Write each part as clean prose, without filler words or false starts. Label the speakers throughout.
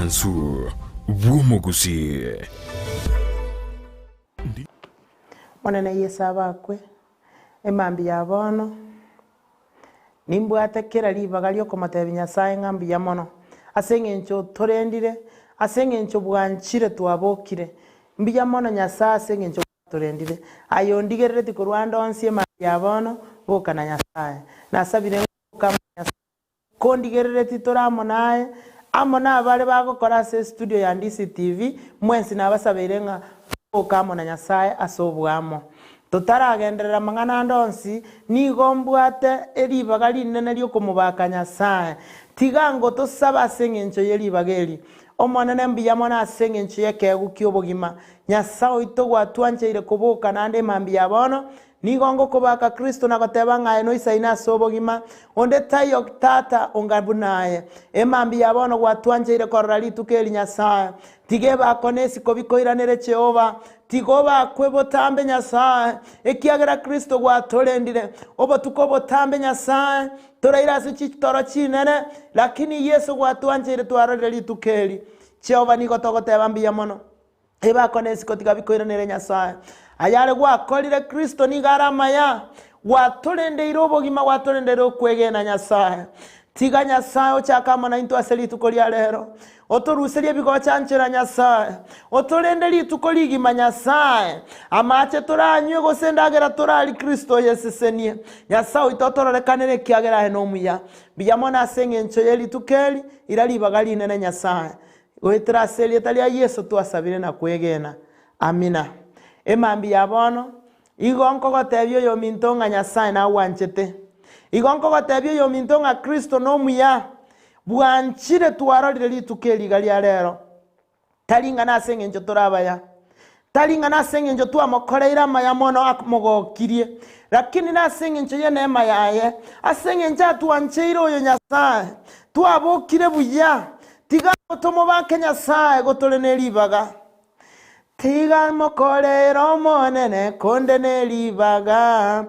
Speaker 1: Obumansu bw'omugusi.
Speaker 2: Monene Yesu abakwe emambi ya bono nimbwate kera libaga lyokomatebya Nyasaye ng'ambi ya mono ase eng'encho torendire ase eng'encho bwanchire twabokire mbiya mono Nyasaye ase eng'encho torendire ayo ndigerereti korwa ndonsi emambi ya bono boka na Nyasaye nasabire boka Nyasaye kondigerereti toramo naye amo nabare bagokora ase studio ya Ndisi TV mwensi nabasabeire ng'a boka amo na Nyasaye ase obwamo tutaragenderera mang'ana ndonsi nigo mbwate eribaga rinene ryokomobaka Nyasaye tiga ngo tosaba ase eng'encho y'eribaga eri omonene mbiya mono ase eng'encho y'ekegu kia obogima Nyasaye oito gwatwancheire koboka nande emambi ya bono nigo ngokobaka Kristo nagoteba ng'aye noisaine ase obogima onde tayo tata ongabunaye emambi ya bono gwatwancheire korora rituko eri Nyasaye tige bakone esiko bikoiranere Jehova tigo bakwe botambe Nyasaye ekiagera Kristo gwatorendire obotuko botambe Nyasaye toraira ase chitoro chinene lakini Yesu gwatwancheire twarorere rituko eri Jehova nigo togoteba mbiya mono ebakone esiko tiga bikoiranere Nyasaye ayare gwakorire Kristo nigarama ya gwatorendeire obogima gwatorendeire okwegena Nyasaye tiga Nyasaye ochakamo na into ase rituko ria rero otoruserie bigochanchera Nyasaye otorende rituko rigima Nyasaye amache toranywe gosendagera torari Kristo yesesenie Nyasaye oitotororekanere kiagera he nomuya biyamona ase eng'encho y'erituko eri iraribaga rinene Nyasaye goetera ase erieta ria Yesu twasabire na kwegena amina emambi ya bono igo nkogotebia oyo minto ng'a Nyasaye nawanchete igo nkogotebia oyo minto ng'a Kristo nomuya bwanchire twarorire rituko eriga ria rero taring'ana ase eng'encho torabaya taring'ana ase eng'encho twamokoreire amaya mono amogokirie lakini nase eng'encho y'eneema yaye ase eng'encho atwancheire oyo Nyasaye twabokire buya tiga tomobake Nyasaye gotore neribaga tiga mokorero monene konde neribaga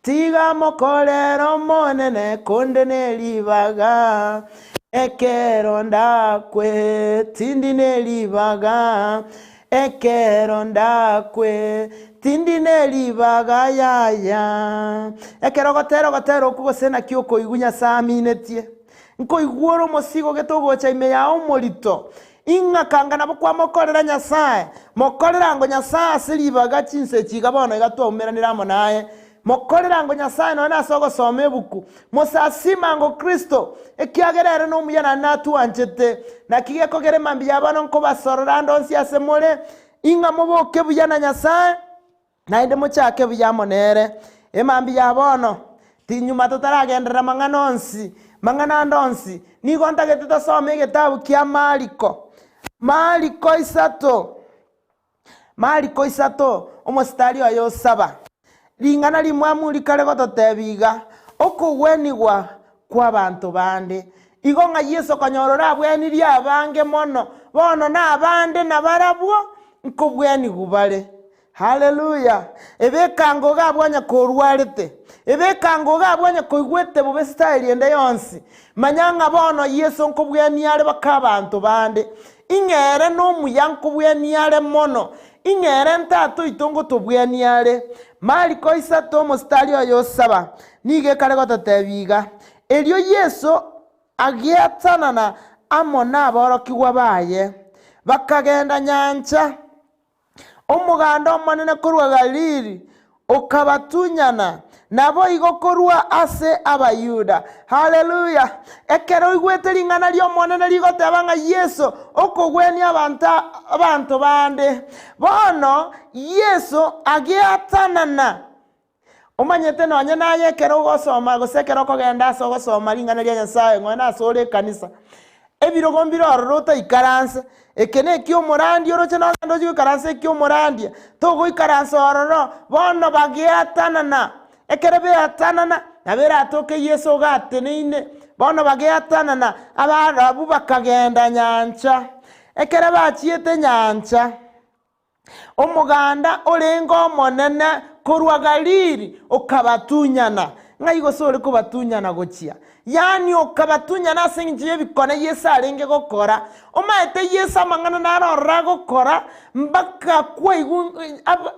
Speaker 2: tiga mokorero monene konde neribaga ekero ndakwe tindi neribaga ekero ndakwe tindi neribaga yaya ekero gotero okugosena kioko igunya saminetie nkoigworo mosigo getogocha ime yao morito ing'akanga nabo kwamokorera Nyasaye mokorera ngo Nyasaye asiribaga chinse chiga bono igatwaumeranira amo naye mokorera ngo Nyasaye none asogosoma ebuku mosasima ngo Kristo ekiagerere n'omuyana natwanchete nakige kogere mambi yabano nko basorora ndonsi ase more ing'a moboke buyana Nyasaye naende mochake buyamonere emambi yabono tinyuma tutaragenderera mang'ana ndonsi nigo ntagete tosome egetabu kia Mariko isato omositari oyo saba ring'ana rimwe amurikare gototebiga okogwenigwa kw'abantu bande igo ng'a Yesu konyorora abwenirie abange mono bono nabande nabarabwo nkobwenigu bare haleluya ebekango gabwanya korwarete ebekango gabwanya koigwete bube style ende yonsi manyanga bono Yesu nkobweniare bakabantu bande ing'ere n'omuyanko bweniare mono ing'ere ntato itongo tobweniare Mariko isato omositari oyo saba nige kare gototebiga erio Yesu agiatanana amo naborokigwa baye bakagenda nyancha omuganda omonene korwa Galili okabatunyana nabo igo korwa ase abayuda haleluya ekero igwete ring'ana riomonene rigoteba ng'a Yesu okogwenia abantu bande bono Yesu agiatanana omanyete nonye naye ekero ogosoma gosekera okogenda ase ogosoma ring'ana ria Nyasaye ng'oena ase ore ekanisa ebirogo mbirorora otaikaranse ekene ekiomorandi oroche nogenda ogoikaransa ekiomorandia togoikaransa ororo bono bagiatanana ekere beatanana nabere atoke Yesu ogateneine bono bagiatanana abarabu bakagenda nyancha ekere bachiete nyancha omuganda orenga omonene korwa Galili okabatunyana ngai gosore kubatunyana gochia yani okabatunyana ase eng'encho ya ebikone Yesu arenge gokora omaete Yesu amang'ana narorora gokora mpaka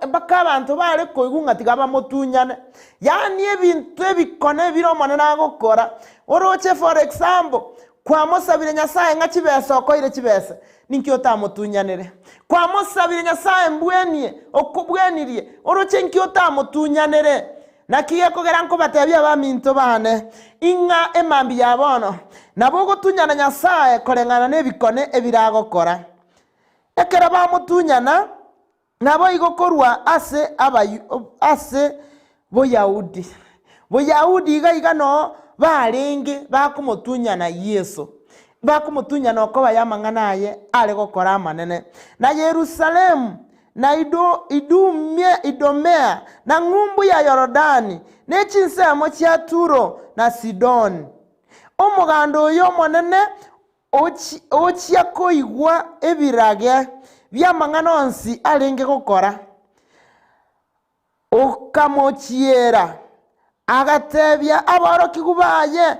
Speaker 2: mpaka abantu bare koigwa ng'ati bamotunyane yani ebinto ebikone ebire omonene agokora oroche for example kwamosabire Nyasaye ng'a chibesa okoire chibesa ninki otamotunyanire kwamosabire Nyasaye mbwenie okobwenirie oroche nki otamotunyanire nakiye kogera nkobatebia baminto bane inga emambi ya bono nabo gotunyana Nyasaye koreng'ana nebikone ebiragokora ekera bamotunyana nabo igokorwa ase boyahudi iga no barenge bakomotunyana Yesu bakomotunyana okoba yamang'ana aye are gokora amanene na Yerusalemu na Idomea na ng'umbu ya Yorodani n'echinsemo chia Turo na Sidoni omoganda oyo omonene ochia koigwa ebirage byamang'ana onsi arenge gokora okamochiera agatebia aborokigu baye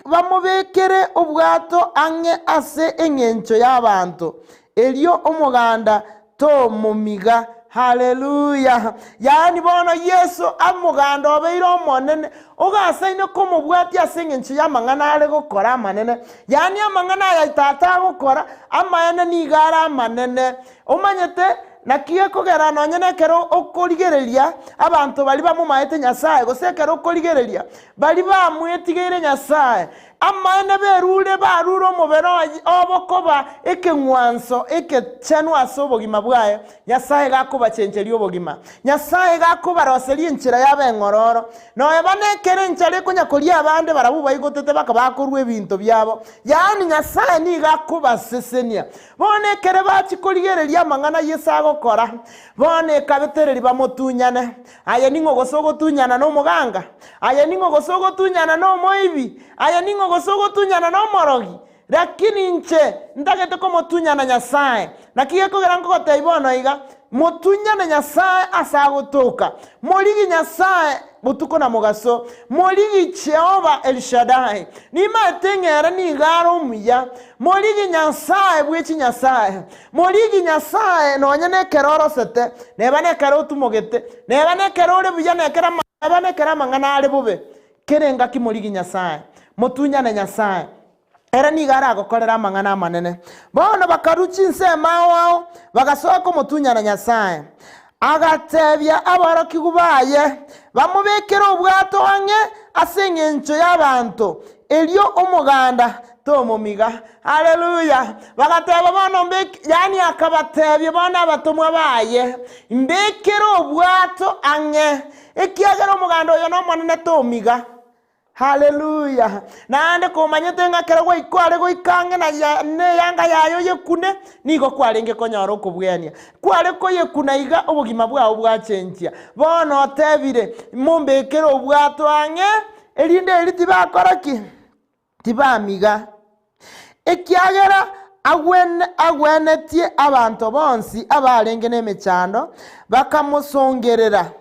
Speaker 2: bamobekere obwato ang'e ase eng'encho y'abantu elio omoganda tomomiga haleluya yani bono Yesu amoganda obeire omonene ogasaine komobwati ase eng'encho y'amang'ana are gokora amanene yani amang'ana aya tata agokora amaene niga are amanene omanyete nakiye kogera nonyene kero okorigereria abantu bali bamumaete Nyasaye gosekera okorigereria bali bamwetigeire Nyasaye amaene berure barure omobere obokoba ekeng'wanso ekechenwa ase obogima bwaye Nyasaye gakobachencheria obogima Nyasaye gakobaroseria enchera y'abeng'ororo noe banekere enchera ekonyakoria abande barabu baigotete baka bakorwa ebinto byabo yani Nyasaye niga akobasesenia bonekere bachikorigereria amang'ana Yesu agokora bonekabetereri bamotunyane aye ning'o gosogotunyana n'omoganga aye ning'o gosogotunyana n'omoibi aye ning'o gosogotunyana n'omorogi lakini nche ndagete komotunyana Nyasaye nakiye kogera nkogoteba bono iga motunyana Nyasaye asagotoka morigi Nyasaye butuko na mugaso morigi Jehova El Shaddai nimateng'era nigaro omuya morigi Nyasaye bwechi Nyasaye morigi Nyasaye nonyene keroro sete neba nekero otumogete neba nekero ore buya nekera amang'ana are bobe kerenga kimorigi Nyasaye motunyana Nyasaye era nigara agokorera amang'ana amanene bono bakaruchi nsema wao bagasoka omotunyana Nyasaye agatebia aborokigu baye bamobekere obwato ang'e ase eng'encho y'abantu elio omoganda tomomiga haleluya bagateba bono yani akabatebia bono abatomwa baye mbekere obwato ang'e ekiagera omoganda oyo nomonene tomiga haleluya naende komanyete ng'akera goikware goikange na yanga yayo yekune nigo kwarenge konyora okobwenia kware koyekuna iga obogima bwao bwachenchia bono otebire mombekere obwato ang'e erinde eri tibakoraki tibamiga ekiagera agwenetie abantu bonsi abarenge n'emechando bakamosongerera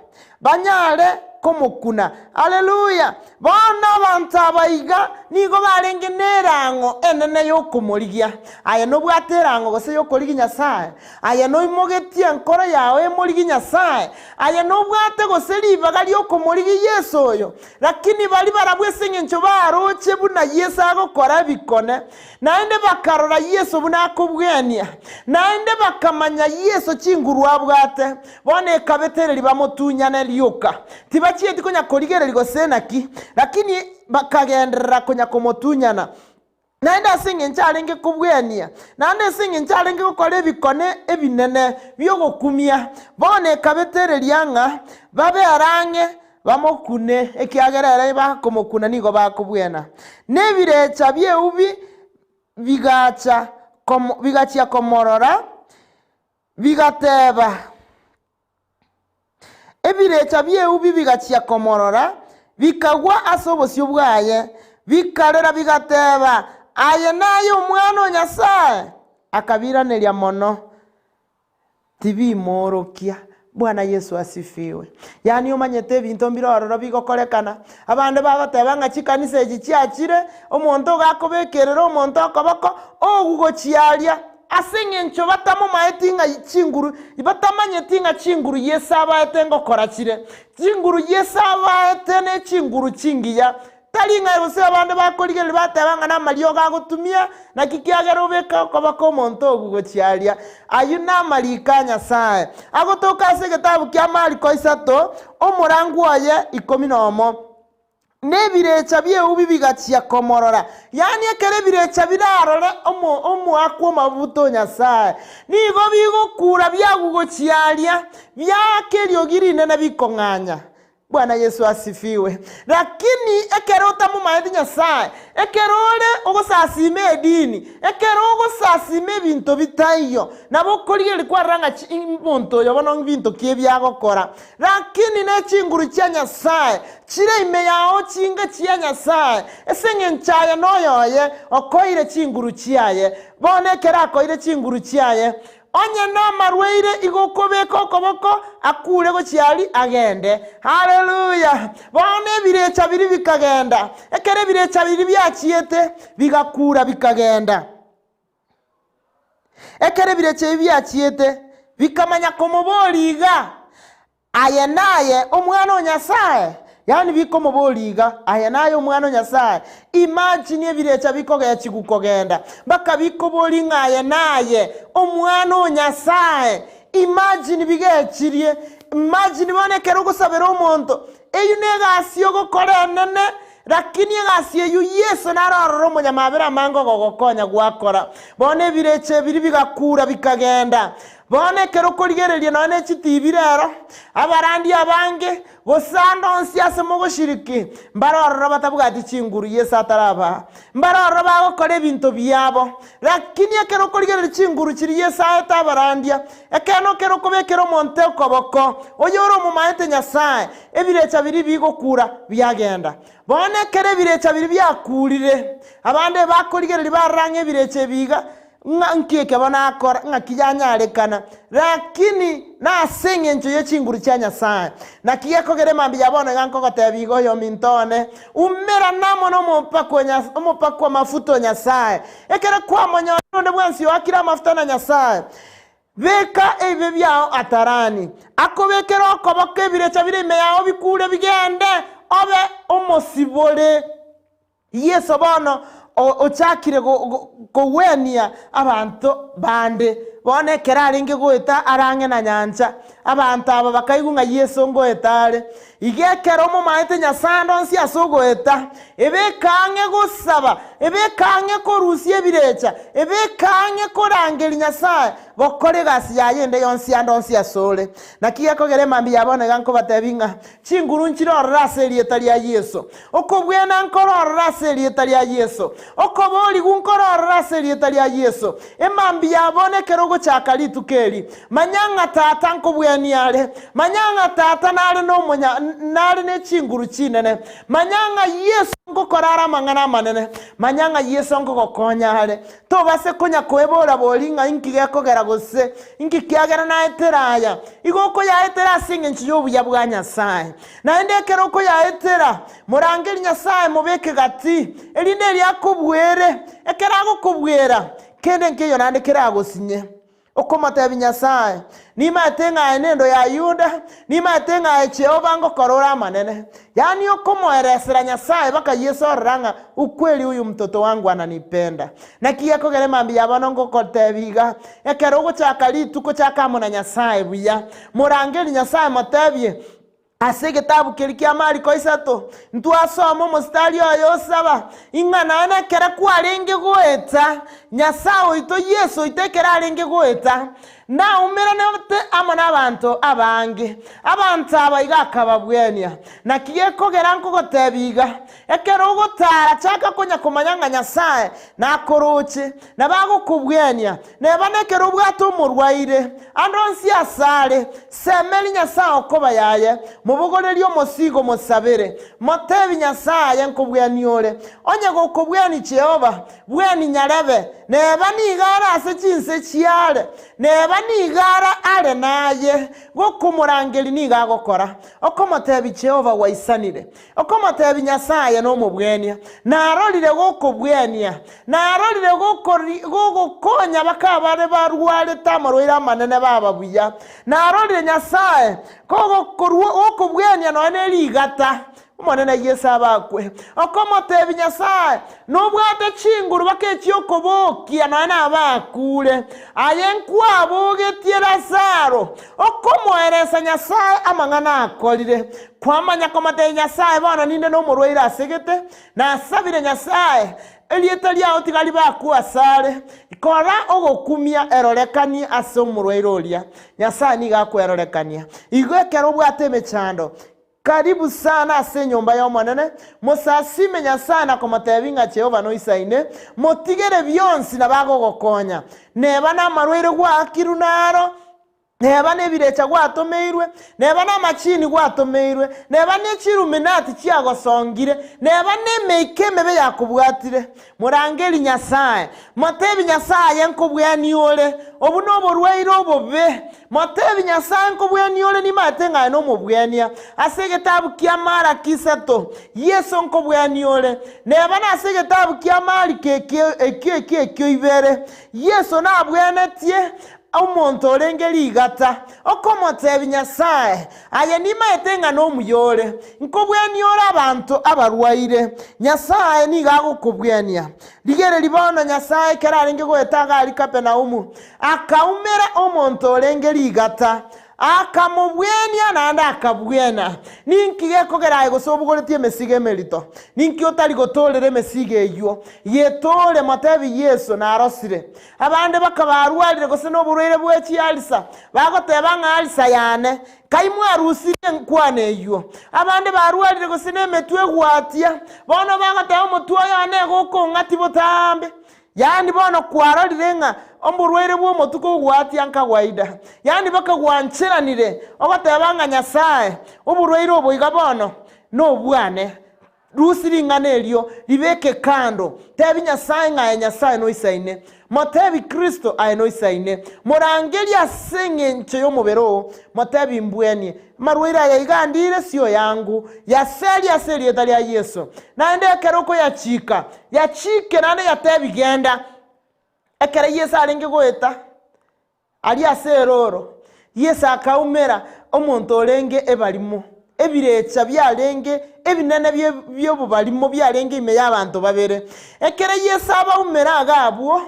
Speaker 2: banyare komokuna haleluya bono abantu abaiga nigo barenge nerang'o enene yokomorigia aye nobwate erang'o gose yokorigi Nyasaye aye noimogetie enkoro yawe emorigi Nyasaye aye nobwate gose ribaga riokomorigi Yesu oyo lakini bari barabwese eng'encho baroche buna Yesu agokora ebikone naende bakarora Yesu buna akobwenia naende bakamanya Yesu chinguru abwate bono ekabetereri bamotunyane rioka tibachieti konyakorigereri gose naki lakini bakagenderera konyakomotunyana naende ase eng'encho arenge kobwenia naende ase eng'encho arenge gokora ebikone ebinene biogokumia bono ekabetereria ng'a baberang'e bamokune ekiagera ere bakomokuna nigo bakobwena nebirecha bieubi bigachia komorora bigateba ebirecha bieubi bigachia komorora bikagwa ase obosio bwaye bikarera bigateba aye naye omwana o Nyasaye akabiraneria mono tibimorokia Bwana Yesu asifiwe. Yani umanyete bintu mbirororo bigokorekana abande bagoteba ng'achi kanisa echi chiachire omonto gakobekerera omonto okoboko ogugochiaria ase eng'encho batamomaeti ng'a chinguru batamanyeti ng'a chinguru Yesu abaete ngokora chire chinguru Yesu abaete ne chinguru chingiya tari ng'a gose abande bakorigereri bateba ng'a namario gagotumia naki kiagera obeka okoboko omonto ogugochiaria ayu namarika Nyasaye agotoka ase egetabu kia Mariko 3 omorango oye 11 nebirecha bieu bibigachia komorora yani ekere birecha birarore omwaka omabuto Nyasaye nigo bigokura byagugochiaria byakerio girine na bikong'anya. Bwana Yesu asifiwe. Lakini ekero otamumaeti Nyasaye ekero ore ogosasime edini ekero ogosasime binto bitaiyo nabo korigeri kwaranga muntu oyo bono binto kie byagokora lakini ne chinguru chia Nyasaye chire ime yao chinga chia Nyasaye esenge nchaya noyoye okoire chinguru chiaye bone kera akoire chinguru chiaye onye no marweire igokobeka okoboko akure gochiari agende. Haleluya. Bone birecha biri bikagenda ekere birecha biri byachiete bigakura bikagenda ekere birecha byachiete bikamanya komoboliga aye naye omwana o Nyasaye yani bikomoboliga aye naye omwana o Nyasaye imagine ebirecha bikogechi gukogenda baka bikoboli ng'aye naye omwana o Nyasaye imagine bigechirie imagine bonekera ogosabera omonto eyu negasi ogokora enene lakini egasi eyu Yesu narorora omonyamabera amango gogokonya gwakora bone ebirecha biri bigakura bikagenda bone kero korigereria none chitibi rero abarandi abange bosandonsi ase mogoshiriki mbarorora batabugati chinguru Yesu ataraba mbarorora bagokora ebinto byabo lakini ekero korigereria chinguru chiri Yesu atabarandia ekeno kero kobekera omonte okoboko oyoro omomaete Nyasaye ebirecha biri bigokura byagenda bone kere ebirecha biri byakurire abande bakorigereria baranga ebirecha biga nkieke bonakora ng'akiyanyarekana lakini nasenge ncho ye chinguru chia Nyasaye nakigekogere mambi yabone gankogotebigo yo mintone umera namo no omopako amafuto Nyasaye ekere kwamonya onde bwansi wakira amafuta na Nyasaye beka ebe byao atarani akobekera okoboko ebirecha bire ime yao bikure bigende obe omosibore Yesu bono ochakire kowenia abantu bande bone keraringe goeta arange na nyanja abantu aba bakaigunga Yesu ngoetare igekero mu maite Nyasando nsi asogoeta ebekange gusaba ebekange korusie birecha ebekange korangeri Nyasaye bokore gasi yayende yonsi andonsi asole nakiye kogere mambi yabone ganko batebinga chinguru nchirorora serieta ya Yesu okobwena nkororora serieta ya Yesu okoboli gunkororora serieta ya Yesu emambi yabone kerogo chakali tukeli manyanga tata nkobweni yale manyanga tata nale no munya nale ne chinguru chinene manyanga Yesu ngokorara mangana manene manyanga Yesu ngokokonya hale to base konya kwebora bolinga inkige kogera gose inkikiagera na eteraya igoko ya etera singe nchiyo buya bwa Nyasaye na endekero ko ya etera murangeri Nyasaye mubeke gati elinde lyakobwere ekerago kobwera kende nkiyo nande kerago sinye okomata Nyasaye nima tenga enendo ya Yuda nima tenga Jehova ngokorora manene yani okomoeresera Nyasaye baka Yesu ranga ukweli huyu mtoto wangu ananipenda na kiyako gere mambi yabano ngokotebiga ekerogo chakali tuko chakamo na Nyasaye buya murangeri Nyasaye matebye asege tabu kelikia Mariko 3 ntwasoma mustari oyo saba ingana na kera kwalenge goeta Nyasaye ito Yesu itekera alenge goeta na umera nte amana abantu abange abantu abayiga akababwenia na kiyeko geranko gotebiga ekero gotara chaka konya kumanyanga Nyasaye na koroche na bago kubwenia ne banekero bwato murwaire andonsi asale semeli Nyasaye okoba yaye mubugoreri omosigo musabere motebi Nyasaye nkobweniore onye gokobweni Jehova bweni nyarebe ne bani igara ase chinse chiare ne yani igara ale naye gokumurangeri niga gokora okomotebi Jehova waisanire okomotebi Nyasaye no mubwenia narorire gokubwenia narorire gokonya bakabare barware tamarwira manene bababuya narorire Nyasaye gokubwenia no nerigata umonene Yesu abakwe okomotebi Nyasaye nobwate chinguru bakechi okobokia na abakure ayenkwa getie Lazaro okomoeresa Nyasaye amang'ana akorire kwamanya komotebi Nyasaye bono ninde no murwaire asegete na asabire Nyasaye elieta liao tigali bakuasare ikora ogokumia erorekani ase omurwaire oria Nyasaye niga kwerorekania igwekera obwate emechando. Karibu sana ase nyomba ya omonene musasime Nyasaye na komotebi ng'a Jehova no isaine motigere byonsi na bagogokonya neba na marwaire gwakiru naro neba nebirecha gwatomeirwe neba na machini gwatomeirwe neba nechiruminati chiagosongire neba nemeike mebe yakubwatire murangeri Nyasaye motebi Nyasaye nkobwani ole obu no borwaire obobe motebi Nyasaye nkobwani ole ni matenga no mubwania asegetabu kia mara kisato Yesu nkobwani ole neba na asegetabu kia mari kekyo ibere Yesu na abwenetie omonto orengeri igata okomotebi Nyasaye aye nimaetenga no muyore nkobweni ora abantu abarwaire Nyasaye niga gukubwenia ligere libono Nyasaye kerarenge gwetaga ali Kapernaumu akaumera omonto orengeri igata akamubwenia nanda akabwena ninkige kogeraye gosobugoretie mesige merito ninki otari gotolere mesige eyo yetole motebi Yesu na arosire abande bakabarwalire gose no burwire bwechi Alisa bagoteba ng'a Alisa yane kaimu arusire nkwane eyo abande barwalire gose nemetwe gwatia bono bagoteba omotwe yane gokong'ati botambe yani bono kwarorire ng'a omburwaire bwo motuko gwatia nkagwaida yani bakagwanchiranire obateba ng'a Nyasaye oburwaire oboiga bono no bwane rusiringana elio libeke kando tebi Nyasaye ng'a Nyasaye no isaine motebi Kristo aye no isaine morangeri asenge nche yomubero motebi mbweni marwaire ya igandire sio yangu yaseli etali ya Yesu naende keroko yachike nane yatebi genda ekere Yesu alenge goeta ali aseroro Yesu akaumera omonto orenge ebalimo ebirecha byalenge ebinene byo balimo byalenge ime y'abantu babere ekere Yesu abaumera agabwo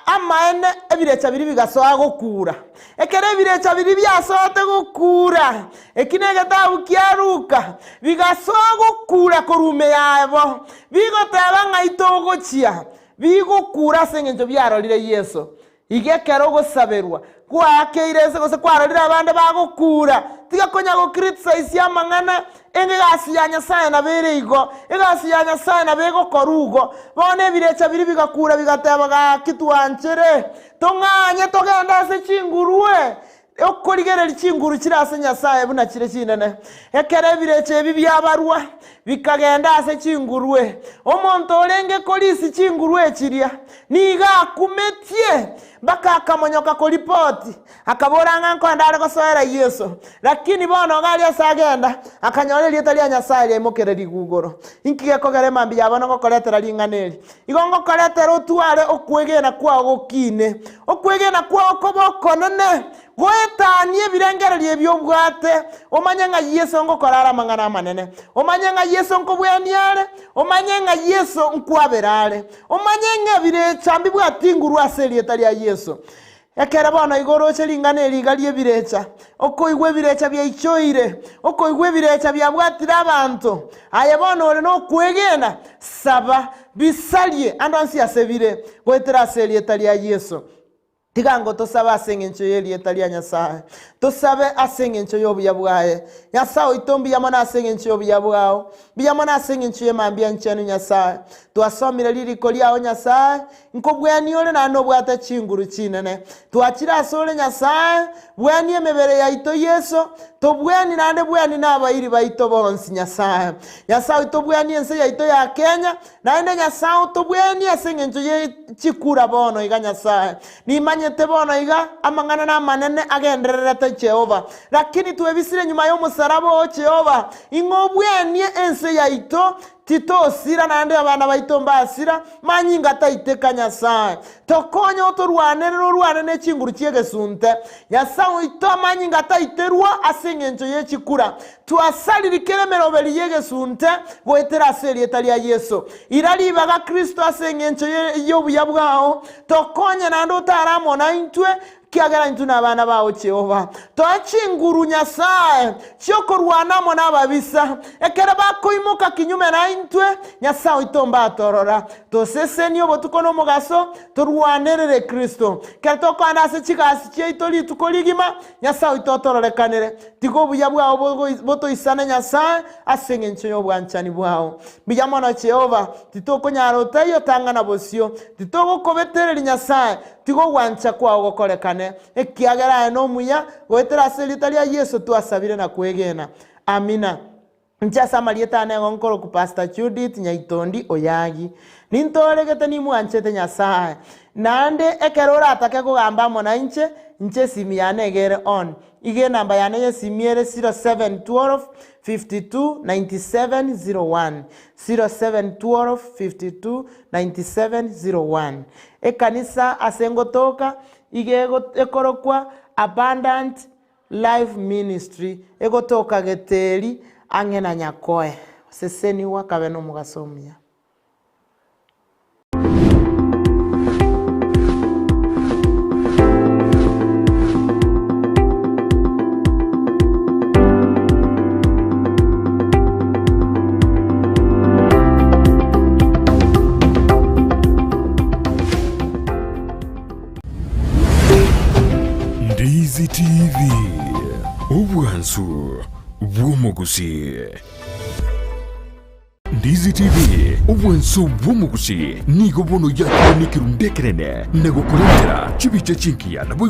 Speaker 2: amaene ebirecha biri bigasoa gukura ekere ebirecha biri byasote gukura ekinege tabu kiaruka bigasoa gukura korume yabo bigoteba ng'a itogochia bigukura sengenjo byarorire Yesu igekero gosaberwa kwakeirese gose kwarorire abande bagukura tigakonya go criticize amang'ana engegasi ya Nyasaye na bereigo egasi ya Nyasaye na bego korugo bone birecha biri bigakura bigatebaga kitwanchere tonganye togenda se chingurue okorigerera chinguru kirase Nyasaye buna kire kinene ekere bireche bibyabarwa bikagenda ase chingurue omonto orenge kolisi chingurue kiria niga kumetie baka akamonyoka ko report akabora ng'anko ndare gosoera Yesu lakini bono gali asagenda akanyore lieta lya Nyasaye lyemokereri gugoro inkige kogere mambi yabona gokoretera ling'aneri igongo koretera otware okwegena kwa gokine okwegena kwa okoboko nene goetanie birengererie byobwate omanye ng'a Yesu ngokorara mang'ana manene omanye ng'a Yesu nkobweniare omanye ng'a Yesu nkwaberare omanye ng'a birecha mbibwatinguru aseli etali ya Yesu ekere bono igoro chelingane ligalie birecha okoigwe birecha bya ichoire okoigwe birecha bya bwatira abantu aye bono ore no kwegena saba bisalie andansi asebire goetera aseli etali ya Yesu tigango tosaba asengencho yeli etalia Nyasaye tosabe asengencho yobuya bwaye Nyasaye itombi yamana asengencho yobuya bwao biyamana asengencho yemambia nchanu Nyasaye twasomire liriko lyao Nyasaye nkobwani ole na no bwata chinguru chinene twachira asole Nyasaye bwani emebere yaito Yesu tobwani nande bwani nabairi baito bonsi Nyasaye Nyasaye tobwani ense yaito ya Kenya naende Nyasaye tobwani asengencho ye chikura bono iga Nyasaye ni twamanyete bono iga amang'ana na manene agendererete Jehova lakini twebisire nyuma y'omusaraba o Jehova ing'obwenie ense yaito titosira nande abana baito mbasira manyinga taiteka Nyasaye tokonye otorwanere n'ekinguru ky'egesunte Nyasaye ito manyinga taiterwa ase eng'encho y'ekikura twasalirikere emeroberi y'egesunte goetera ase erieta ria Yesu iraribaga Kristo ase eng'encho y'obuya bwao tokonye nande otaramona intwe kiagera intu n'abana bawo Jehova twachinguru Nyasaye cyokorwanamo n'ababisa ekere bakoimuka kinyume na intwe Nyasaye itomba atorora toseseni obotuko n'omugaso turwanerere Kristo kere tokwanda ase chigasi cheitori tukoligima Nyasaye itotororekanire tigo buya bwawo botoisane Nyasaye ase eng'encho y'obwanchani bwawo biyamono Jehova titokonyarota iyo tangana bosio titogokobetereri Nyasaye tigo gwancha kwawo gokorekane ekiagera n'omuya goetera ase erieta ria Yesu twasabire na kwegena amina nchasa marieta nengo nkoro ku Pastor Judith Nyaitondi Oyagi nintoregete ni mwanchete Nyasaye nande ekerora atake kugamba mona nche simi yanegere on ige namba yane yesimiere 0712 52 9701 0712 52 9701 ekanisa asengotoka ige ekorokwa Abundant Life Ministry egotoka Geteri ang'ena Nyakoe seseni wakabe n'omugasomia
Speaker 1: Ndizi TV obwansu bw'omugusi. Ndizi TV obwansu bw'omugusi nigo bono yakunikirundekerene negokurendera chibiche chinkia nabwo